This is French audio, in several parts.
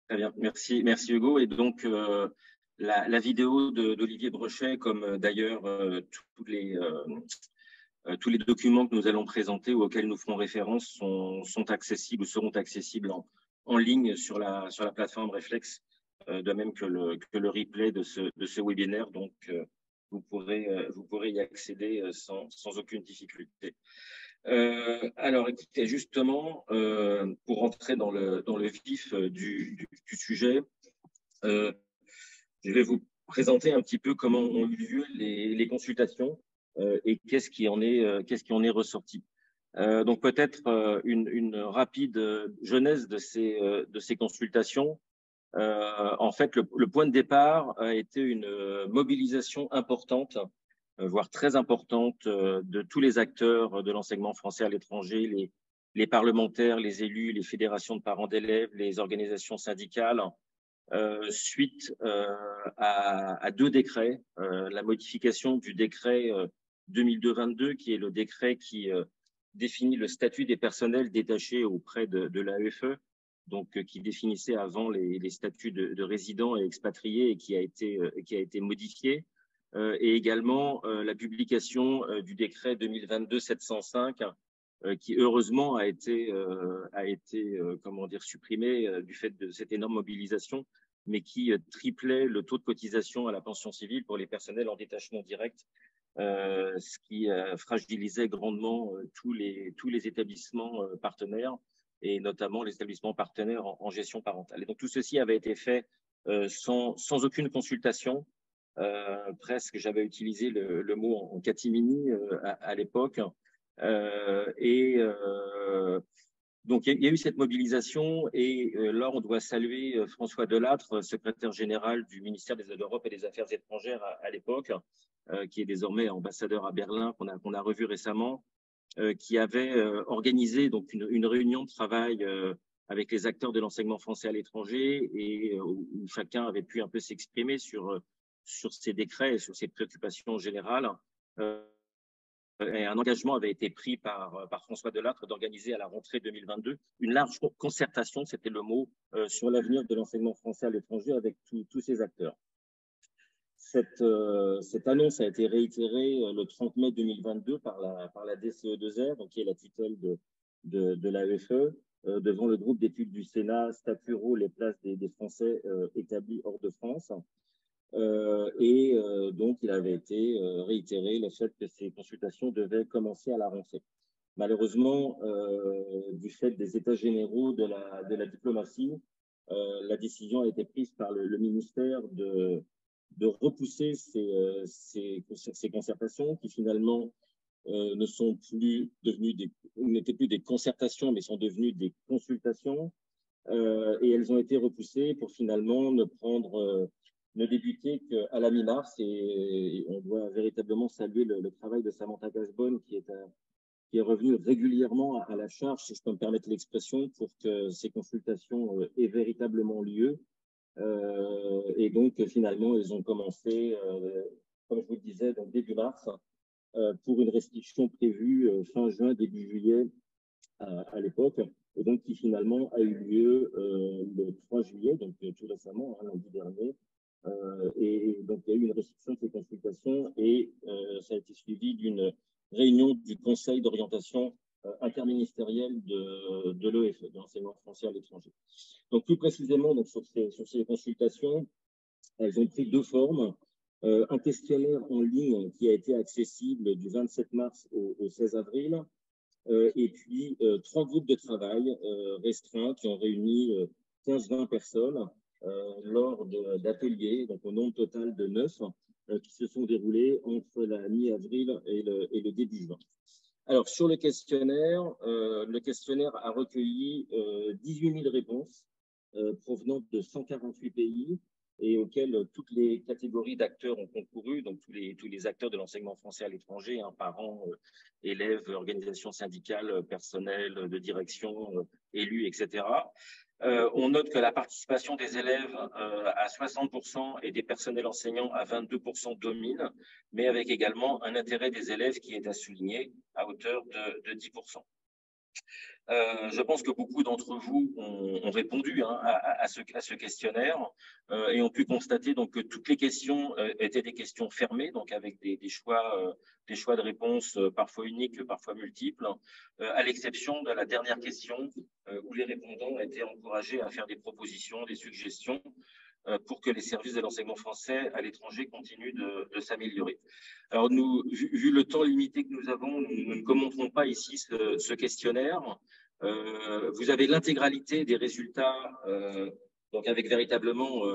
Très bien, merci Hugo. Et donc, la vidéo d'Olivier Brechet, comme d'ailleurs tous les documents que nous allons présenter ou auxquels nous ferons référence sont accessibles ou seront accessibles en ligne sur la plateforme Reflex, de même que le replay de ce webinaire. Donc, vous pourrez y accéder sans aucune difficulté. Alors, écoutez, justement, pour rentrer dans le vif du sujet, je vais vous présenter un petit peu comment ont eu lieu les consultations et qu'est-ce qui en est ressorti. Donc, peut-être une rapide genèse de ces consultations. En fait, le point de départ a été une mobilisation importante, voire très importante, de tous les acteurs de l'enseignement français à l'étranger, les parlementaires, les élus, les fédérations de parents d'élèves, les organisations syndicales, suite à deux décrets. La modification du décret 2002-22, qui est le décret qui définit le statut des personnels détachés auprès de l'AEFE, donc qui définissait avant les statuts de résidents et expatriés et qui a été modifié. Et également la publication du décret 2022-705, qui heureusement a été comment dire, supprimé du fait de cette énorme mobilisation, mais qui triplait le taux de cotisation à la pension civile pour les personnels en détachement direct, ce qui fragilisait grandement tous les établissements partenaires, et notamment les établissements partenaires en gestion parentale. Et donc tout ceci avait été fait sans aucune consultation. Presque, j'avais utilisé le mot en catimini à l'époque. Donc, il y a eu cette mobilisation et là, on doit saluer François Delattre, secrétaire général du ministère de l'Europe et des Affaires étrangères à l'époque, qui est désormais ambassadeur à Berlin, qu'on a revu récemment, qui avait organisé donc une réunion de travail avec les acteurs de l'enseignement français à l'étranger et où chacun avait pu un peu s'exprimer sur ces décrets et sur ces préoccupations générales. Et un engagement avait été pris par François Delattre d'organiser à la rentrée 2022 une large concertation, c'était le mot, sur l'avenir de l'enseignement français à l'étranger avec tous ces acteurs. Cette annonce a été réitérée le 30 mai 2022 par la DCE2R, donc qui est la tutelle de l'AEFE, devant le groupe d'études du Sénat, statut, rôle et place des Français établis hors de France. Donc, il avait été réitéré le fait que ces consultations devaient commencer à la rentrée. Malheureusement, du fait des états généraux de la diplomatie, la décision a été prise par le ministère de repousser ces concertations qui finalement ne sont plus devenues n'étaient plus des concertations, mais sont devenues des consultations. Et elles ont été repoussées pour finalement ne débuter qu'à la mi-mars, et on doit véritablement saluer le travail de Samantha Gasbonne qui est revenu régulièrement à la charge, si je peux me permettre l'expression, pour que ces consultations aient véritablement lieu. Et donc, finalement, elles ont commencé, comme je vous le disais, donc début mars, pour une restriction prévue fin juin, début juillet à l'époque, et donc qui finalement a eu lieu le 3 juillet, donc tout récemment, lundi dernier. Et donc, il y a eu une restriction de ces consultations et ça a été suivi d'une réunion du Conseil d'orientation interministériel de l'EFE, de l'enseignement français à l'étranger. Donc, plus précisément, donc, sur ces consultations, elles ont pris deux formes. Un questionnaire en ligne qui a été accessible du 27 mars au 16 avril, et puis 3 groupes de travail restreints qui ont réuni 15-20 personnes lors d'ateliers, donc au nombre total de 9, qui se sont déroulés entre la mi-avril et le début juin. Alors, sur le questionnaire a recueilli 18 000 réponses provenant de 148 pays et auxquelles toutes les catégories d'acteurs ont concouru, donc tous les acteurs de l'enseignement français à l'étranger, parents, élèves, organisations syndicales, personnel de direction, élus, etc. On note que la participation des élèves à 60% et des personnels enseignants à 22% domine, mais avec également un intérêt des élèves qui est à souligner à hauteur de 10%. Je pense que beaucoup d'entre vous ont répondu à ce questionnaire et ont pu constater donc, que toutes les questions étaient des questions fermées, donc avec des choix de réponses parfois uniques, parfois multiples, à l'exception de la dernière question où les répondants étaient encouragés à faire des propositions, des suggestions pour que les services de l'enseignement français à l'étranger continuent de s'améliorer. Alors, vu le temps limité que nous avons, nous ne commenterons pas ici ce questionnaire. Vous avez l'intégralité des résultats, donc avec véritablement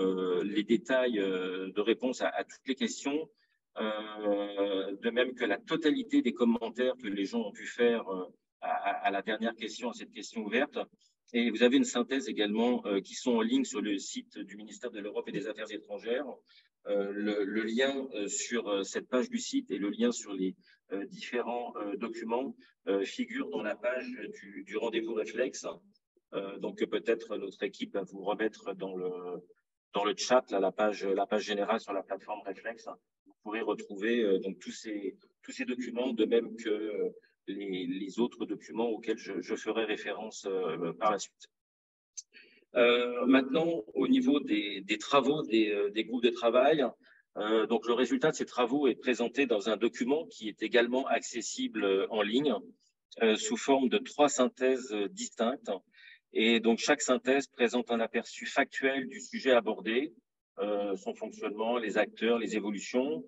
les détails de réponse à toutes les questions, de même que la totalité des commentaires que les gens ont pu faire à la dernière question, à cette question ouverte. Et vous avez une synthèse également qui sont en ligne sur le site du ministère de l'Europe et des Affaires étrangères. Le lien sur cette page du site et le lien sur les différents documents figurent dans la page du rendez-vous réflexe. Donc peut-être notre équipe va vous remettre dans le chat là, la page générale sur la plateforme réflexe. Vous pourrez retrouver donc tous ces documents, de même que les autres documents auxquels je ferai référence par la suite. Maintenant, au niveau des travaux des groupes de travail, donc le résultat de ces travaux est présenté dans un document qui est également accessible en ligne sous forme de 3 synthèses distinctes. Et donc chaque synthèse présente un aperçu factuel du sujet abordé, son fonctionnement, les acteurs, les évolutions,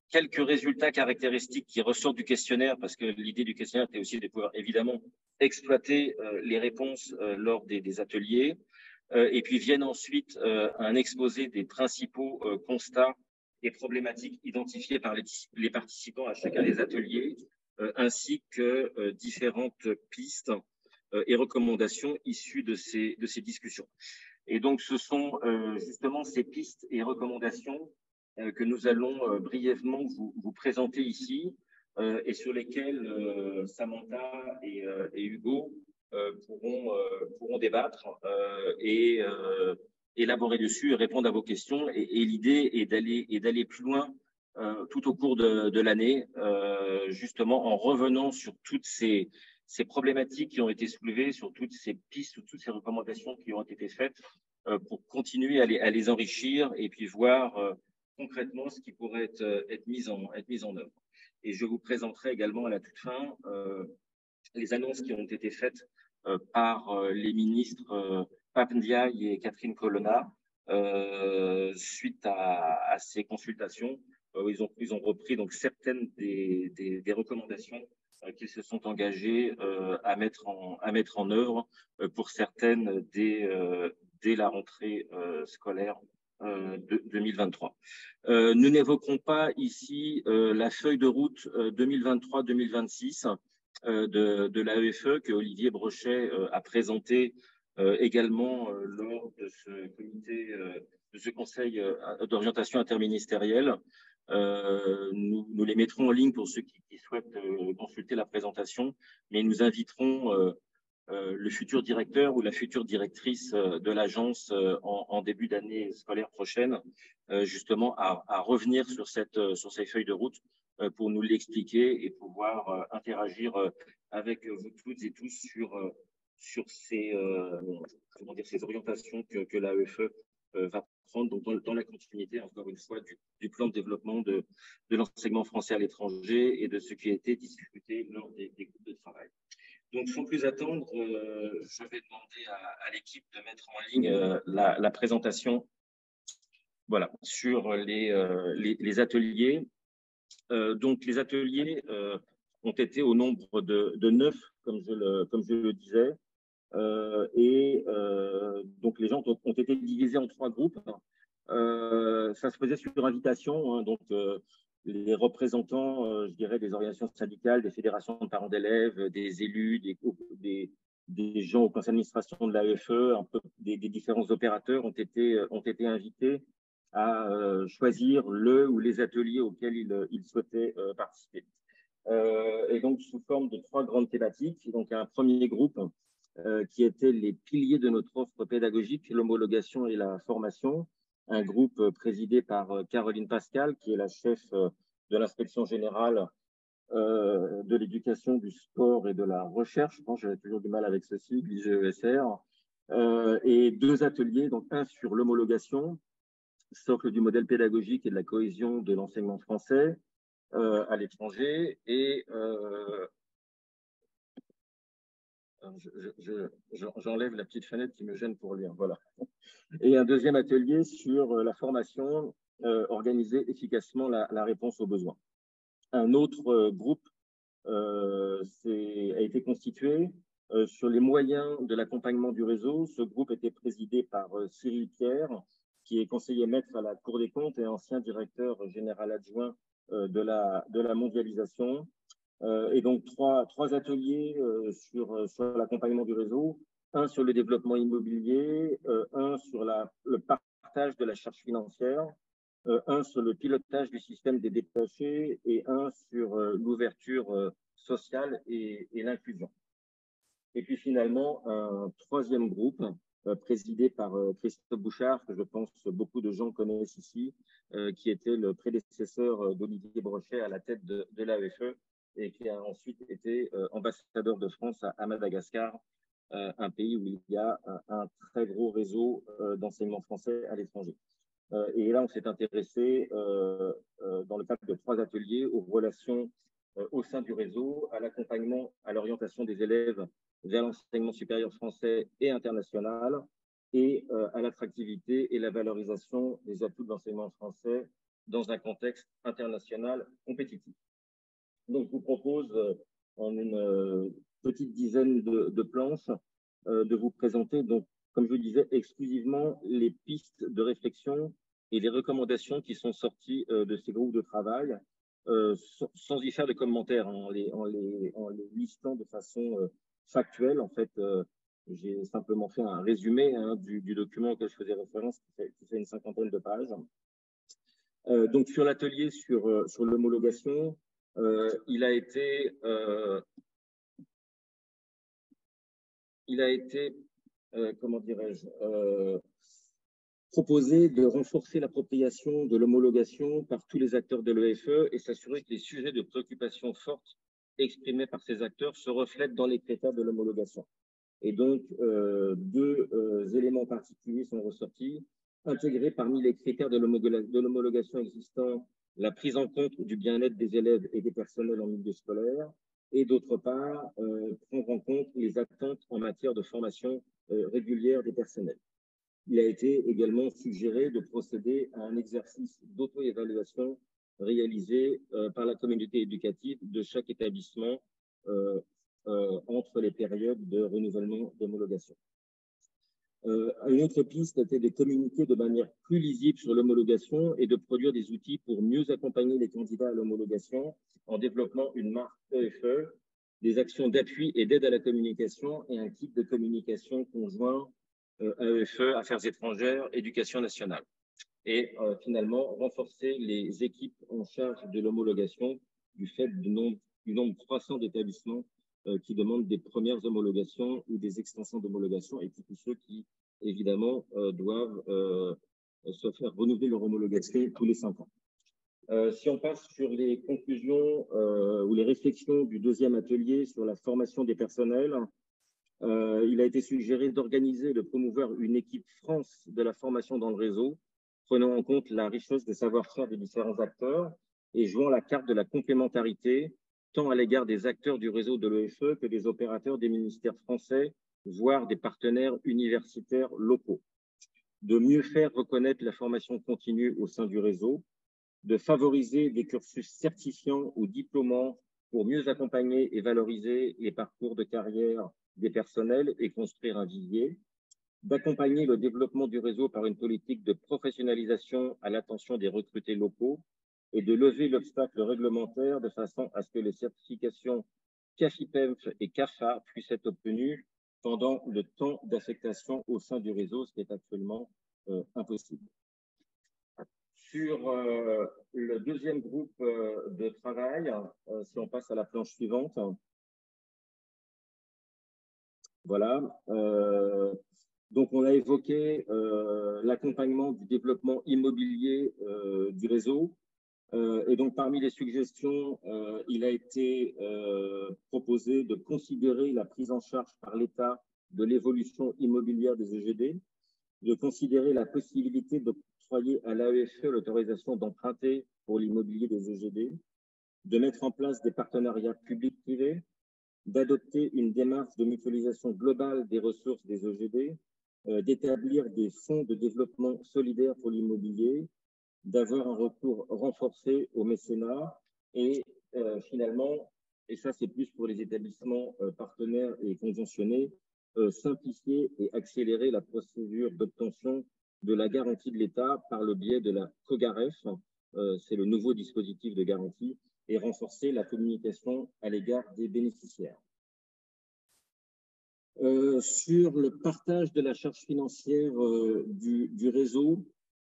quelques résultats caractéristiques qui ressortent du questionnaire, parce que l'idée du questionnaire était aussi de pouvoir évidemment exploiter les réponses lors des ateliers. Et puis viennent ensuite un exposé des principaux constats et problématiques identifiées par les participants à chacun des ateliers, ainsi que différentes pistes et recommandations issues de ces discussions. Et donc, ce sont justement ces pistes et recommandations que nous allons brièvement vous présenter ici et sur lesquelles Samantha et Hugo pourront débattre et élaborer dessus et répondre à vos questions. Et l'idée est d'aller plus loin tout au cours de l'année, justement en revenant sur toutes ces problématiques qui ont été soulevées, sur toutes ces pistes, sur toutes ces recommandations qui ont été faites pour continuer à les enrichir et puis voir concrètement ce qui pourrait être mis en œuvre. Et je vous présenterai également à la toute fin les annonces qui ont été faites par les ministres Pape Ndiaye et Catherine Colonna suite à ces consultations. Ils ont repris donc certaines des recommandations qu'ils se sont engagés à mettre en œuvre pour certaines dès la rentrée scolaire de 2023. Nous n'évoquerons pas ici la feuille de route 2023-2026 de l'AEFE que Olivier Brochet a présenté également lors de ce comité, de ce conseil d'orientation interministérielle. Nous les mettrons en ligne pour ceux qui souhaitent consulter la présentation, mais nous inviterons le futur directeur ou la future directrice de l'agence en début d'année scolaire prochaine, justement à revenir sur ces feuilles de route pour nous l'expliquer et pouvoir interagir avec vous toutes et tous sur ces orientations que l'AEFE va prendre donc dans la continuité, encore une fois, du plan de développement de l'enseignement français à l'étranger et de ce qui a été discuté lors des groupes de travail. Donc, sans plus attendre, je vais demander à l'équipe de mettre en ligne la présentation sur les ateliers. Donc, les ateliers ont été au nombre de 9, comme je le disais. Donc, les gens ont été divisés en 3 groupes. Ça se faisait sur invitation, donc les représentants, je dirais, des organisations syndicales, des fédérations de parents d'élèves, des élus, des gens au conseil d'administration de l'AEFE, un peu des différents opérateurs ont été invités à choisir le ou les ateliers auxquels ils souhaitaient participer. Et donc, sous forme de 3 grandes thématiques, donc un premier groupe qui était les piliers de notre offre pédagogique, l'homologation et la formation, un groupe présidé par Caroline Pascal, qui est la chef de l'inspection générale de l'éducation, du sport et de la recherche. Bon, j'avais toujours du mal avec ce sigle, l'IGESR. Et 2 ateliers, donc un sur l'homologation, socle du modèle pédagogique et de la cohésion de l'enseignement français à l'étranger, et j'enlève la petite fenêtre qui me gêne pour lire, voilà. Et un deuxième atelier sur la formation, organiser efficacement la réponse aux besoins. Un autre groupe a été constitué sur les moyens de l'accompagnement du réseau. Ce groupe était présidé par Cyril Pierre, qui est conseiller maître à la Cour des comptes et ancien directeur général adjoint de la mondialisation. Et donc, trois ateliers sur l'accompagnement du réseau, un sur le développement immobilier, un sur le partage de la charge financière, un sur le pilotage du système des détachés et un sur l'ouverture sociale et l'inclusion. Et puis finalement, un troisième groupe présidé par Christophe Bouchard, que je pense beaucoup de gens connaissent ici, qui était le prédécesseur d'Olivier Brochet à la tête de l'AEFE et qui a ensuite été ambassadeur de France à Madagascar, un pays où il y a un très gros réseau d'enseignement français à l'étranger. Et là, on s'est intéressé, dans le cadre de 3 ateliers, aux relations au sein du réseau, à l'accompagnement, à l'orientation des élèves vers l'enseignement supérieur français et international, et à l'attractivité et la valorisation des atouts de l'enseignement français dans un contexte international compétitif. Donc, je vous propose, en une petite dizaine de planches, de vous présenter, donc, comme je vous disais, exclusivement les pistes de réflexion et les recommandations qui sont sorties de ces groupes de travail, sans y faire de commentaires, en les listant de façon factuelle. En fait, j'ai simplement fait un résumé du document auquel je faisais référence, qui fait une 50aine de pages. Donc, sur l'atelier sur l'homologation, il a été comment dirais-je, proposé de renforcer l'appropriation de l'homologation par tous les acteurs de l'EFE et s'assurer que les sujets de préoccupation fortes exprimés par ces acteurs se reflètent dans les critères de l'homologation. Et donc, 2 éléments particuliers sont ressortis. Intégrer parmi les critères de l'homologation existants la prise en compte du bien-être des élèves et des personnels en milieu scolaire, et d'autre part, prendre en compte les attentes en matière de formation régulière des personnels. Il a été également suggéré de procéder à un exercice d'auto-évaluation réalisé par la communauté éducative de chaque établissement entre les périodes de renouvellement d'homologation. Une autre piste était de communiquer de manière plus lisible sur l'homologation et de produire des outils pour mieux accompagner les candidats à l'homologation en développant une marque EFE, des actions d'appui et d'aide à la communication et un kit de communication conjoint AEFE, Affaires étrangères, Éducation nationale. Et finalement, renforcer les équipes en charge de l'homologation du fait du nombre croissant d'établissements qui demandent des premières homologations ou des extensions d'homologation, et puis tous ceux qui, évidemment, doivent se faire renouveler leur homologation tous les 5 ans. Si on passe sur les conclusions ou les réflexions du 2e atelier sur la formation des personnels, il a été suggéré d'organiser et de promouvoir une équipe France de la formation dans le réseau, prenant en compte la richesse des savoir-faire des différents acteurs et jouant la carte de la complémentarité, tant à l'égard des acteurs du réseau de l'EFE que des opérateurs des ministères français, voire des partenaires universitaires locaux. De mieux faire reconnaître la formation continue au sein du réseau, de favoriser des cursus certifiants ou diplômants pour mieux accompagner et valoriser les parcours de carrière des personnels et construire un vivier, d'accompagner le développement du réseau par une politique de professionnalisation à l'attention des recrutés locaux et de lever l'obstacle réglementaire de façon à ce que les certifications CAFIPEMF et CAFA puissent être obtenues pendant le temps d'affectation au sein du réseau, ce qui est actuellement impossible. Sur le 2e groupe de travail, si on passe à la planche suivante, voilà. Donc, on a évoqué l'accompagnement du développement immobilier du réseau, Et donc, parmi les suggestions, il a été proposé de considérer la prise en charge par l'État de l'évolution immobilière des EGD, de considérer la possibilité d'octroyer à l'AEFE l'autorisation d'emprunter pour l'immobilier des EGD, de mettre en place des partenariats publics-privés, d'adopter une démarche de mutualisation globale des ressources des EGD, d'établir des fonds de développement solidaire pour l'immobilier, d'avoir un recours renforcé au mécénat et finalement, et ça c'est plus pour les établissements partenaires et conventionnés, simplifier et accélérer la procédure d'obtention de la garantie de l'État par le biais de la COGAREF, c'est le nouveau dispositif de garantie, et renforcer la communication à l'égard des bénéficiaires. Sur le partage de la charge financière du réseau,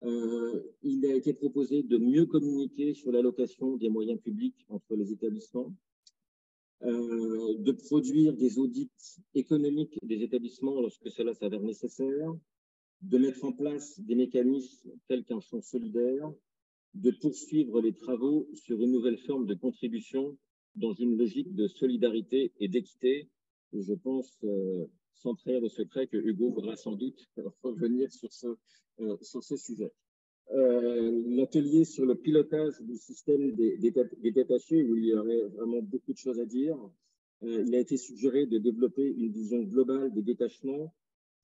il a été proposé de mieux communiquer sur l'allocation des moyens publics entre les établissements, de produire des audits économiques des établissements lorsque cela s'avère nécessaire, de mettre en place des mécanismes tels qu'un fonds solidaire, de poursuivre les travaux sur une nouvelle forme de contribution dans une logique de solidarité et d'équité. Je pense, sans trahir de secret, que Hugo voudra sans doute revenir sur ce sujet. L'atelier sur le pilotage du système des détachés, où il y aurait vraiment beaucoup de choses à dire. Il a été suggéré de développer une vision globale des détachements,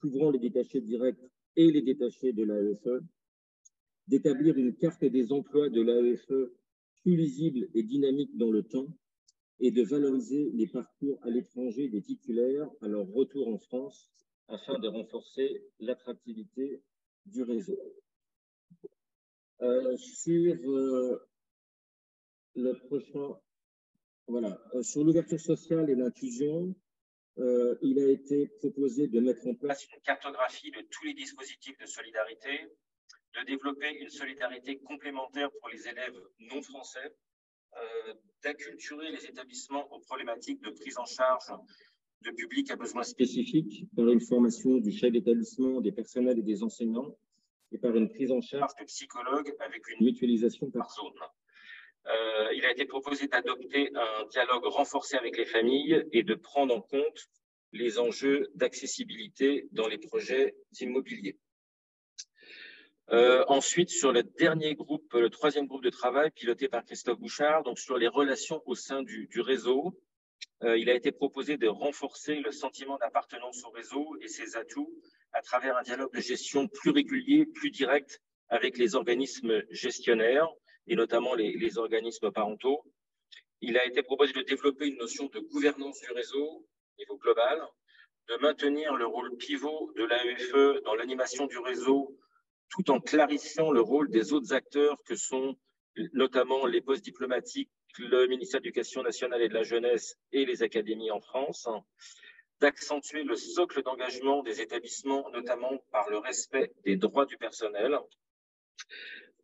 couvrant les détachés directs et les détachés de l'AEFE, d'établir une carte des emplois de l'AEFE plus lisible et dynamique dans le temps, et de valoriser les parcours à l'étranger des titulaires à leur retour en France afin de renforcer l'attractivité du réseau. Sur le prochain, voilà, sur l'ouverture sociale et l'inclusion, il a été proposé de mettre en place une cartographie de tous les dispositifs de solidarité, de développer une solidarité complémentaire pour les élèves non français, d'acculturer les établissements aux problématiques de prise en charge de publics à besoins spécifiques par une formation du chef d'établissement, des personnels et des enseignants, et par une prise en charge de psychologues avec une mutualisation par zone. Il a été proposé d'adopter un dialogue renforcé avec les familles et de prendre en compte les enjeux d'accessibilité dans les projets immobiliers. Ensuite, sur le dernier groupe, le troisième groupe de travail piloté par Christophe Bouchard, donc sur les relations au sein du réseau, il a été proposé de renforcer le sentiment d'appartenance au réseau et ses atouts à travers un dialogue de gestion plus régulier, plus direct avec les organismes gestionnaires et notamment les organismes parentaux. Il a été proposé de développer une notion de gouvernance du réseau au niveau global, de maintenir le rôle pivot de l'AEFE dans l'animation du réseau tout en clarifiant le rôle des autres acteurs que sont notamment les postes diplomatiques, le ministère de l'Éducation nationale et de la jeunesse et les académies en France, d'accentuer le socle d'engagement des établissements, notamment par le respect des droits du personnel,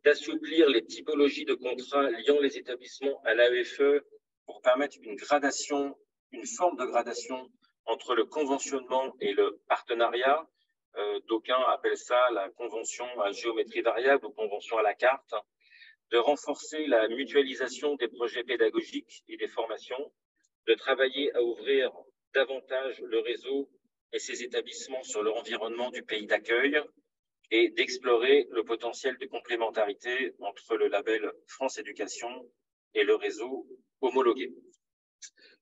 d'assouplir les typologies de contrats liant les établissements à l'AEFE pour permettre une gradation, une forme de gradation entre le conventionnement et le partenariat. D'aucuns appellent ça la convention à géométrie variable ou convention à la carte, de renforcer la mutualisation des projets pédagogiques et des formations, de travailler à ouvrir davantage le réseau et ses établissements sur leur environnement du pays d'accueil et d'explorer le potentiel de complémentarité entre le label France Éducation et le réseau homologué.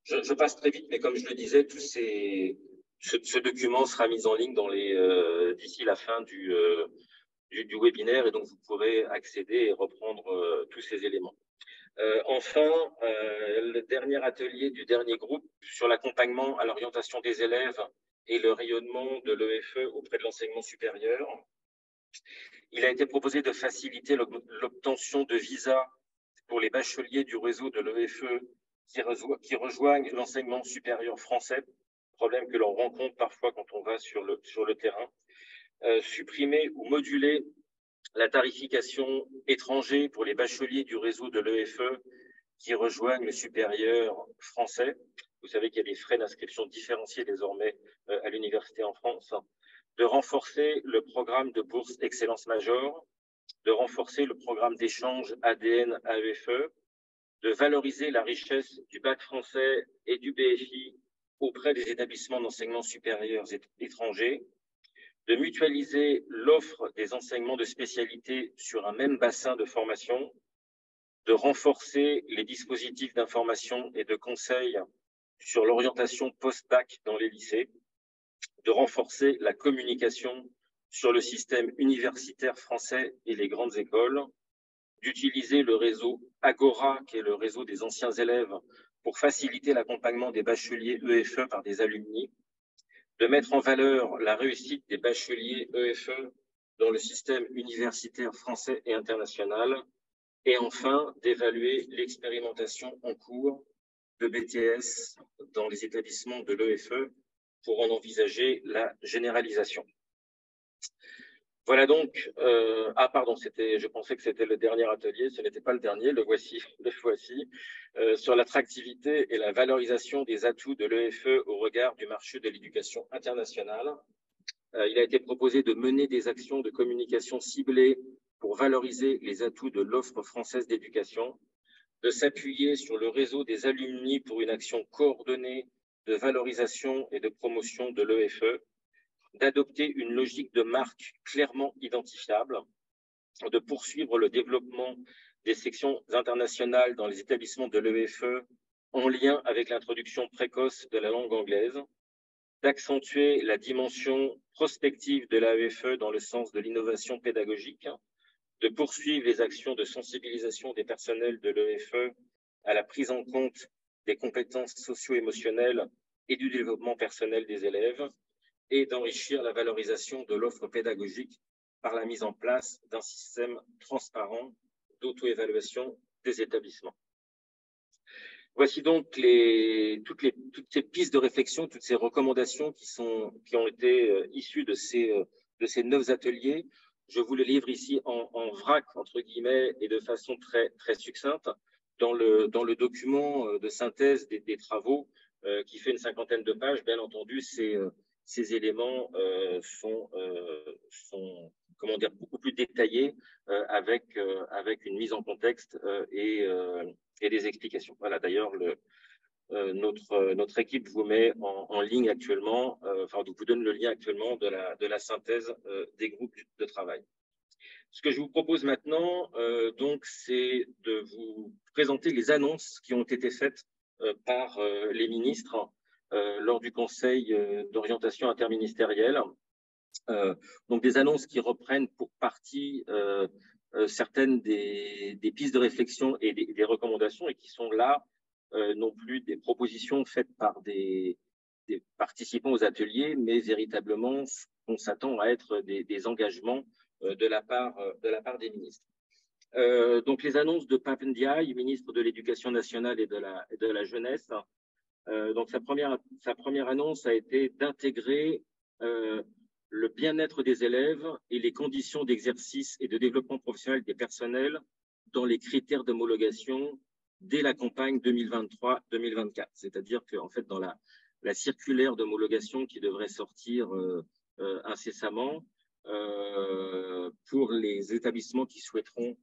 Je passe très vite, mais comme je le disais, ce document sera mis en ligne d'ici la fin du webinaire, et donc vous pourrez accéder et reprendre tous ces éléments. Enfin, le dernier atelier du dernier groupe sur l'accompagnement à l'orientation des élèves et le rayonnement de l'EFE auprès de l'enseignement supérieur. Il a été proposé de faciliter l'obtention de visas pour les bacheliers du réseau de l'EFE qui rejoignent l'enseignement supérieur français, problème que l'on rencontre parfois quand on va sur le terrain. Supprimer ou moduler la tarification étranger pour les bacheliers du réseau de l'EFE qui rejoignent le supérieur français. Vous savez qu'il y a des frais d'inscription différenciés désormais à l'université en France. De renforcer le programme de bourse Excellence Major, de renforcer le programme d'échange ADN AEFE, de valoriser la richesse du bac français et du BFI auprès des établissements d'enseignement supérieur étrangers, de mutualiser l'offre des enseignements de spécialité sur un même bassin de formation, de renforcer les dispositifs d'information et de conseil sur l'orientation post-bac dans les lycées, de renforcer la communication sur le système universitaire français et les grandes écoles, d'utiliser le réseau Agora, qui est le réseau des anciens élèves, pour faciliter l'accompagnement des bacheliers EFE par des alumni, de mettre en valeur la réussite des bacheliers EFE dans le système universitaire français et international, et enfin d'évaluer l'expérimentation en cours de BTS dans les établissements de l'EFE pour en envisager la généralisation. Voilà donc, pardon, je pensais que c'était le dernier atelier, ce n'était pas le dernier, le voici, sur l'attractivité et la valorisation des atouts de l'EFE au regard du marché de l'éducation internationale. Il a été proposé de mener des actions de communication ciblées pour valoriser les atouts de l'offre française d'éducation, de s'appuyer sur le réseau des alumni pour une action coordonnée de valorisation et de promotion de l'EFE, d'adopter une logique de marque clairement identifiable, de poursuivre le développement des sections internationales dans les établissements de l'EFE en lien avec l'introduction précoce de la langue anglaise, d'accentuer la dimension prospective de l'AEFE dans le sens de l'innovation pédagogique, de poursuivre les actions de sensibilisation des personnels de l'EFE à la prise en compte des compétences socio-émotionnelles et du développement personnel des élèves, et d'enrichir la valorisation de l'offre pédagogique par la mise en place d'un système transparent d'auto-évaluation des établissements. Voici donc toutes ces pistes de réflexion, toutes ces recommandations qui ont été issues de ces 9 ateliers. Je vous les livre ici en vrac, entre guillemets, et de façon très, très succincte dans le document de synthèse des travaux qui fait une 50aine de pages. Bien entendu, ces éléments sont comment dire, beaucoup plus détaillés avec une mise en contexte et des explications. Voilà, d'ailleurs, notre équipe vous met en ligne actuellement, vous donne le lien actuellement de la synthèse des groupes de travail. Ce que je vous propose maintenant, donc, c'est de vous présenter les annonces qui ont été faites par les ministres lors du Conseil d'orientation interministérielle. Donc, des annonces qui reprennent pour partie certaines des pistes de réflexion et des recommandations, et qui sont là non plus des propositions faites par des participants aux ateliers, mais véritablement on s'attend à être des engagements de la part des ministres. Donc, les annonces de Pape Ndiaye, ministre de l'Éducation nationale et de la jeunesse. Donc, sa première annonce a été d'intégrer le bien-être des élèves et les conditions d'exercice et de développement professionnel des personnels dans les critères d'homologation dès la campagne 2023-2024. C'est-à-dire qu'en fait, dans la circulaire d'homologation qui devrait sortir incessamment pour les établissements qui souhaiteront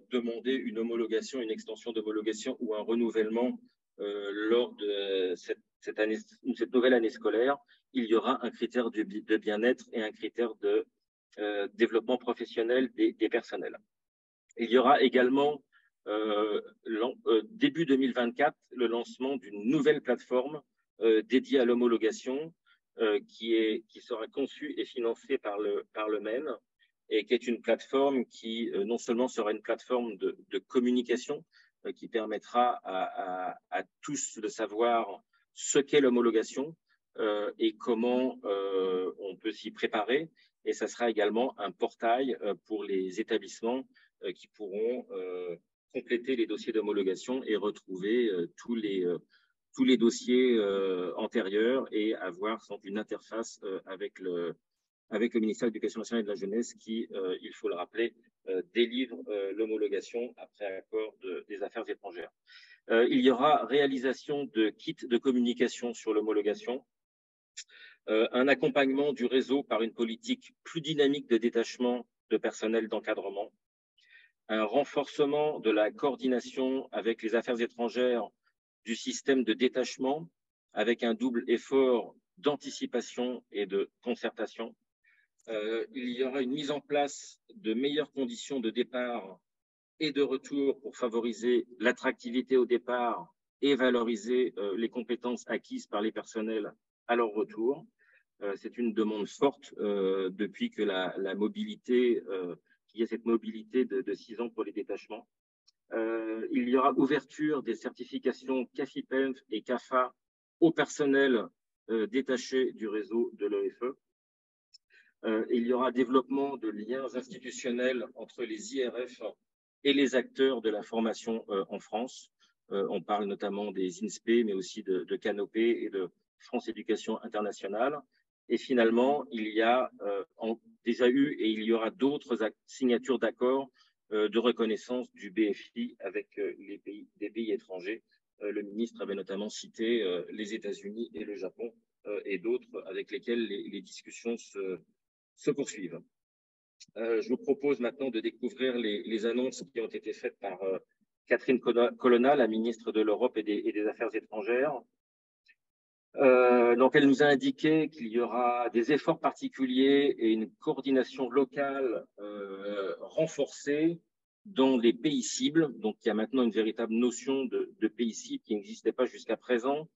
demander une homologation, une extension d'homologation ou un renouvellement lors de cette nouvelle année scolaire, il y aura un critère de bien-être et un critère de développement professionnel des personnels. Il y aura également début 2024 le lancement d'une nouvelle plateforme dédiée à l'homologation qui sera conçue et financée par le MEN, et qui est une plateforme qui non seulement sera une plateforme de communication qui permettra à tous de savoir ce qu'est l'homologation et comment on peut s'y préparer, et ça sera également un portail pour les établissements qui pourront compléter les dossiers d'homologation et retrouver tous les dossiers antérieurs, et avoir une interface avec le ministère de l'Éducation nationale et de la jeunesse qui, il faut le rappeler, délivre l'homologation après accord des affaires étrangères. Il y aura réalisation de kits de communication sur l'homologation, un accompagnement du réseau par une politique plus dynamique de détachement de personnel d'encadrement, un renforcement de la coordination avec les affaires étrangères du système de détachement, avec un double effort d'anticipation et de concertation. Il y aura une mise en place de meilleures conditions de départ et de retour pour favoriser l'attractivité au départ et valoriser les compétences acquises par les personnels à leur retour. C'est une demande forte depuis que la mobilité, qu'il y a cette mobilité de 6 ans pour les détachements. Il y aura ouverture des certifications CAFIPEMF et CAFA au personnel détaché du réseau de l'EFE. Il y aura développement de liens institutionnels entre les IRF et les acteurs de la formation en France. On parle notamment des INSPE, mais aussi de Canopé et de France Éducation Internationale. Et finalement, il y a déjà eu et il y aura d'autres signatures d'accords de reconnaissance du BFI avec des pays étrangers. Le ministre avait notamment cité les États-Unis et le Japon et d'autres avec lesquels les discussions se poursuivent. Je vous propose maintenant de découvrir les annonces qui ont été faites par Catherine Colonna, la ministre de l'Europe et des Affaires étrangères. Donc, elle nous a indiqué qu'il y aura des efforts particuliers et une coordination locale renforcée dans les pays cibles. Donc, il y a maintenant une véritable notion de pays cibles qui n'existait pas jusqu'à présent.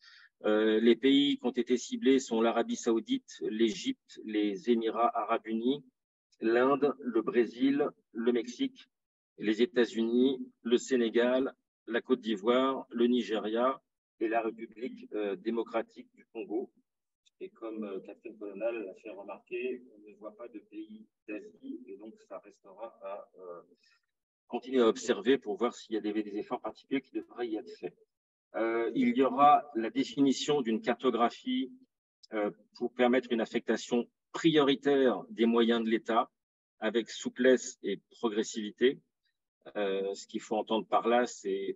Les pays qui ont été ciblés sont l'Arabie Saoudite, l'Égypte, les Émirats Arabes Unis, l'Inde, le Brésil, le Mexique, les États-Unis, le Sénégal, la Côte d'Ivoire, le Nigeria et la République démocratique du Congo. Et comme Catherine Colonna l'a fait remarquer, on ne voit pas de pays d'Asie et donc ça restera à continuer à observer pour voir s'il y a des efforts particuliers qui devraient y être faits. Il y aura la définition d'une cartographie pour permettre une affectation prioritaire des moyens de l'État avec souplesse et progressivité. Ce qu'il faut entendre par là, c'est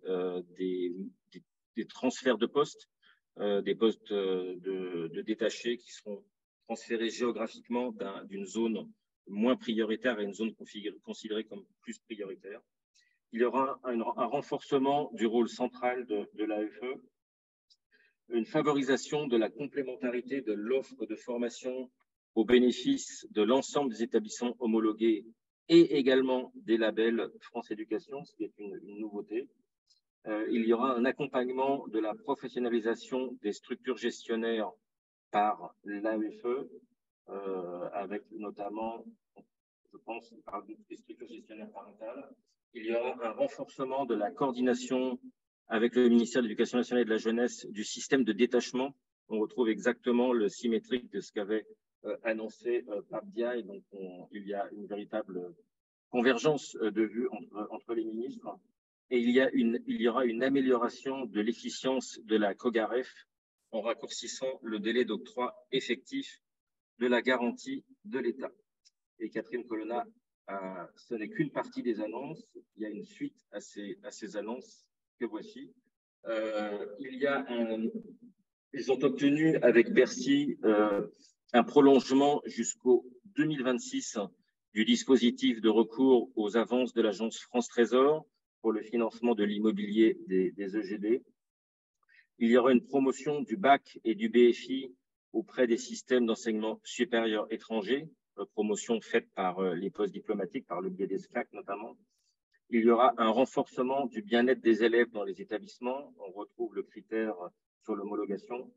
des transferts de postes, des postes de détachés qui seront transférés géographiquement d'une zone moins prioritaire à une zone considérée comme plus prioritaire. Il y aura un renforcement du rôle central de l'AFE, une favorisation de la complémentarité de l'offre de formation au bénéfice de l'ensemble des établissements homologués et également des labels France Éducation, ce qui est une nouveauté. Il y aura un accompagnement de la professionnalisation des structures gestionnaires par l'AFE, avec notamment, je pense, des structures gestionnaires parentales. Il y aura un renforcement de la coordination avec le ministère de l'Éducation nationale et de la jeunesse du système de détachement. On retrouve exactement le symétrique de ce qu'avait annoncé Pape Dia, et donc il y a une véritable convergence de vues entre les ministres. Et il y aura une amélioration de l'efficience de la COGAREF en raccourcissant le délai d'octroi effectif de la garantie de l'État. Et Catherine Colonna, ce n'est qu'une partie des annonces. Il y a une suite à ces annonces que voici. Ils ont obtenu avec Bercy un prolongement jusqu'au 2026 du dispositif de recours aux avances de l'agence France Trésor pour le financement de l'immobilier des EGD. Il y aura une promotion du bac et du BFI auprès des systèmes d'enseignement supérieur étrangers, promotion faite par les postes diplomatiques, par le biais des SCAC notamment. Il y aura un renforcement du bien-être des élèves dans les établissements. On retrouve le critère sur l'homologation.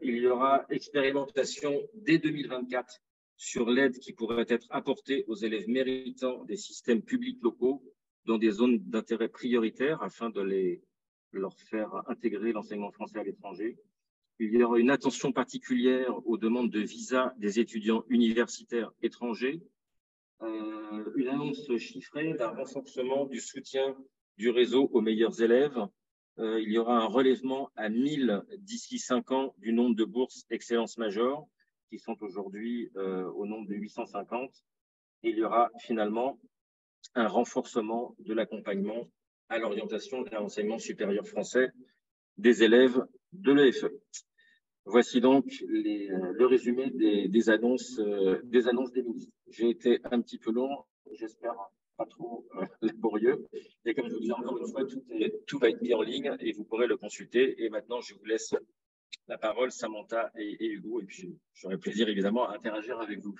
Il y aura expérimentation dès 2024 sur l'aide qui pourrait être apportée aux élèves méritants des systèmes publics locaux dans des zones d'intérêt prioritaire afin de leur faire intégrer l'enseignement français à l'étranger. Il y aura une attention particulière aux demandes de visa des étudiants universitaires étrangers. Une annonce chiffrée d'un renforcement du soutien du réseau aux meilleurs élèves. Il y aura un relèvement à 1000 d'ici 5 ans du nombre de bourses Excellence Major, qui sont aujourd'hui au nombre de 850. Et il y aura finalement un renforcement de l'accompagnement à l'orientation vers l'enseignement supérieur français des élèves de l'EFE. Voici donc le résumé des annonces des ministres. J'ai été un petit peu long, j'espère pas trop laborieux. Et comme je vous dis encore une fois, tout va être mis en ligne et vous pourrez le consulter. Et maintenant, je vous laisse la parole, Samantha et Hugo. Et puis, j'aurai plaisir évidemment à interagir avec vous.